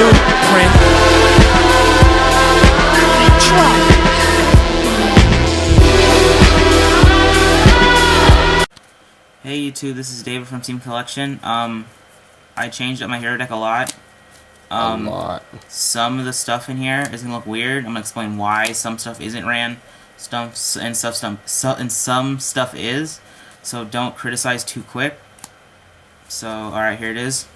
blueprint. Hey YouTube, this is David from Team Collection. I changed up my hero deck a lot. Some of the stuff in here is gonna look weird. I'm gonna explain why some stuff isn't ran, some stuff is. So don't criticize too quick. So alright, here it is.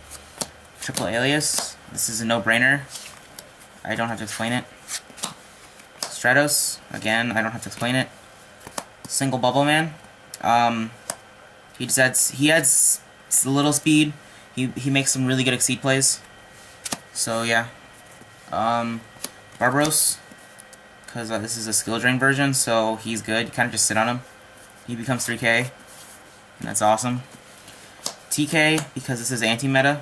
Triple Alias. This is a no-brainer. I don't have to explain it. Stratos. Again, I don't have to explain it. Single Bubble Man. He adds a little speed. He makes some really good Exceed plays. So yeah. Barbaros, because this is a skill drain version, so he's good. You kind of just sit on him. He becomes 3k, and that's awesome. TK, because this is anti-meta,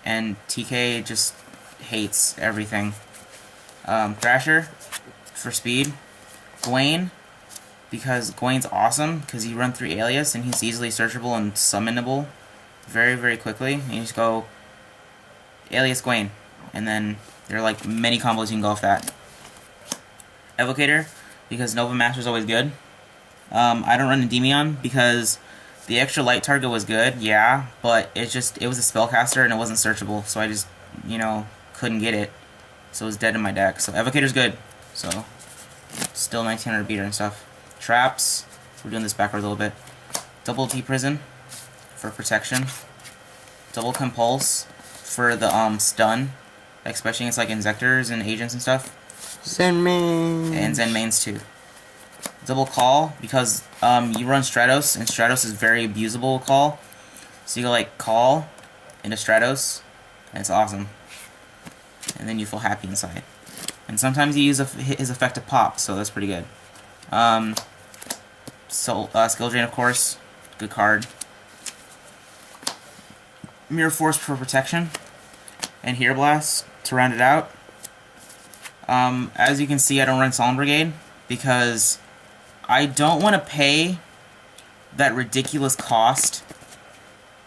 and TK just hates everything. Thrasher, for speed. Gwaine, because Gwaine's awesome, because you run through Alias, and he's easily searchable and summonable very, very quickly. And you just go Alias Gwaine, and then there are like many combos you can go off that. Evocator, because Nova Master is always good. I don't run Endymion because the extra light target was good, yeah, but it was a spellcaster and it wasn't searchable, so I just, couldn't get it. So it was dead in my deck. So Evocator's good. So still 1900 beater and stuff. Traps, we're doing this backwards a little bit. Double T Prison for protection. Double Compulse for the stun, especially against like Inzectors and agents and stuff. Zen mains. And Zen mains too. Double Call, because you run Stratos, and Stratos is very abusable call. So you go like Call into Stratos, and it's awesome. And then you feel happy inside. And sometimes you use his effective pop, so that's pretty good. Skill Drain, of course, good card. Mirror Force for protection, and Hero Blast to round it out. As you can see, I don't run Solemn Brigade because I don't want to pay that ridiculous cost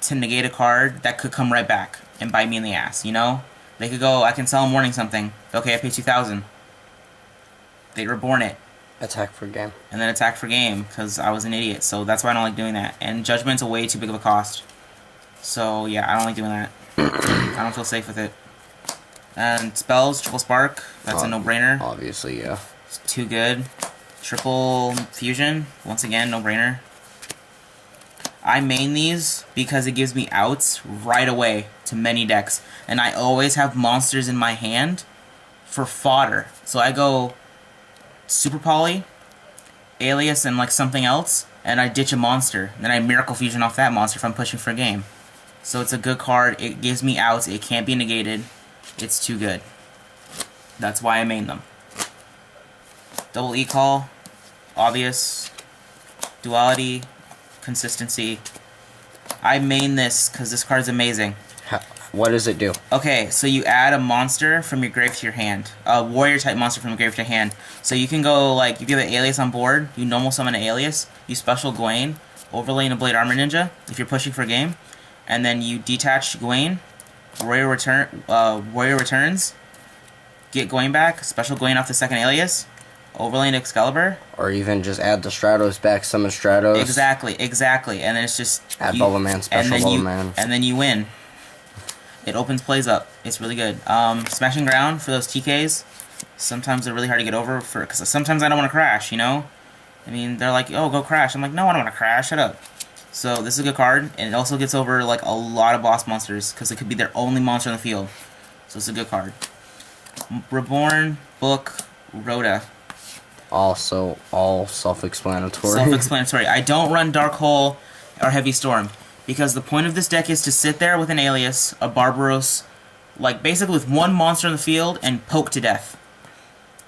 to negate a card that could come right back and bite me in the ass, They could go, I can sell them Warning something. Okay, I pay 2,000. They reborn it. Attack for game. And then attack for game, because I was an idiot, so that's why I don't like doing that. And Judgment's a way too big of a cost. So, yeah, I don't like doing that. I don't feel safe with it. And Spells, Triple Spark, that's a no-brainer. Obviously, yeah. It's too good. Triple Fusion, once again, no-brainer. I main these because it gives me outs right away to many decks. And I always have monsters in my hand for fodder. So I go Super Poly, Alias, and like something else, and I ditch a monster. Then I Miracle Fusion off that monster if I'm pushing for a game. So it's a good card. It gives me outs. It can't be negated. It's too good. That's why I main them. Double E-Call, obvious. Duality, consistency. I main this because this card's amazing. What does it do? Okay, so you add a monster from your grave to your hand. A warrior type monster from your grave to your hand. So you can go, like, if you have an Alias on board, you normal summon an Alias, you special Gwaine, overlay in a Blade Armor Ninja, if you're pushing for a game, and then you detach Gwaine, Warrior returns, get Gwaine back, special Gwaine off the second Alias, overlay into Excalibur. Or even just add the Stratos back, summon Stratos. Exactly. And then it's just... Add Bubble Man, special Bubble Man. And then you win. It opens plays up. It's really good. Smashing Ground for those TKs. Sometimes they're really hard to get over because sometimes I don't want to crash, I mean, they're like, oh, go crash. I'm like, no, I don't want to crash. Shut up. So this is a good card, and it also gets over like a lot of boss monsters because it could be their only monster on the field. So it's a good card. Reborn, Book, Rhoda. Also, all self-explanatory. Self-explanatory. I don't run Dark Hole or Heavy Storm because the point of this deck is to sit there with an Alias, a Barbaros, like basically with one monster in the field and poke to death.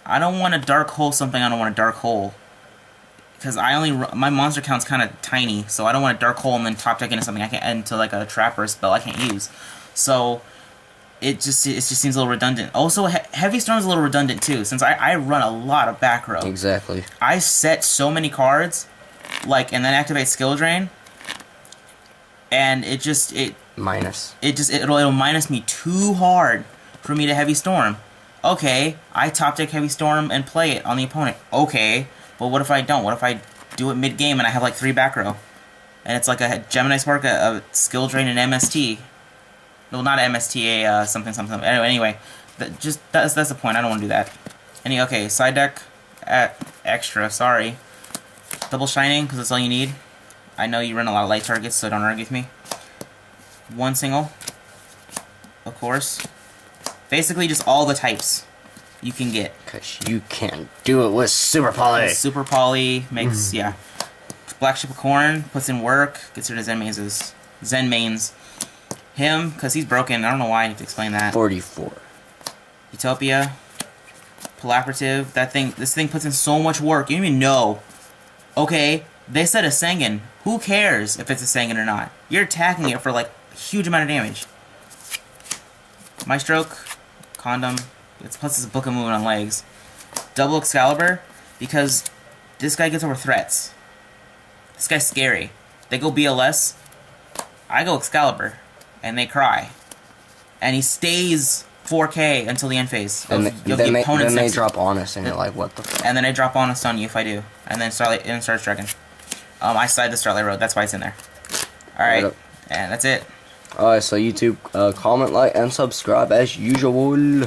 I don't want to Dark Hole something I don't want to Dark Hole. Because my monster count's kind of tiny, so I don't want to Dark Hole and then top deck into something into like a trap or a spell I can't use. So it just seems a little redundant. Also, Heavy Storm's a little redundant too, since I run a lot of back row. Exactly. I set so many cards, like, and then activate Skill Drain, and it'll minus me too hard for me to Heavy Storm. Okay, I top deck Heavy Storm and play it on the opponent. Okay, but what if I don't? What if I do it mid-game and I have like 3 back row? And it's like a Gemini Spark, a Skill Drain, and MST. Well, not MST, something. Anyway, that's the point. I don't want to do that. Okay, side deck at extra, sorry. Double Shining, because that's all you need. I know you run a lot of light targets, so don't argue with me. 1 single, of course. Basically, just all the types you can get. Because you can't do it with Super Poly. Super Poly makes, yeah. Black Ship of Corn puts in work, gets rid of Zen mains. Him, because he's broken. I don't know why I need to explain that. 44. Utopia. Palaprative. This thing puts in so much work. You don't even know. Okay, they said a Sengen. Who cares if it's a Sengen or not? You're attacking it for like a huge amount of damage. Maestroke. Condom. Plus it's a Book of Moon on legs. Double Excalibur. Because this guy gets over threats. This guy's scary. They go BLS. I go Excalibur. And they cry. And he stays 4K until the end phase. And then they drop Honest, and you're like, what the fuck? And then I drop Honest on you if I do. And then Starlight Dragon. I slide the Starlight Road. That's why it's in there. Alright. And that's it. Alright, so YouTube, comment, like, and subscribe as usual.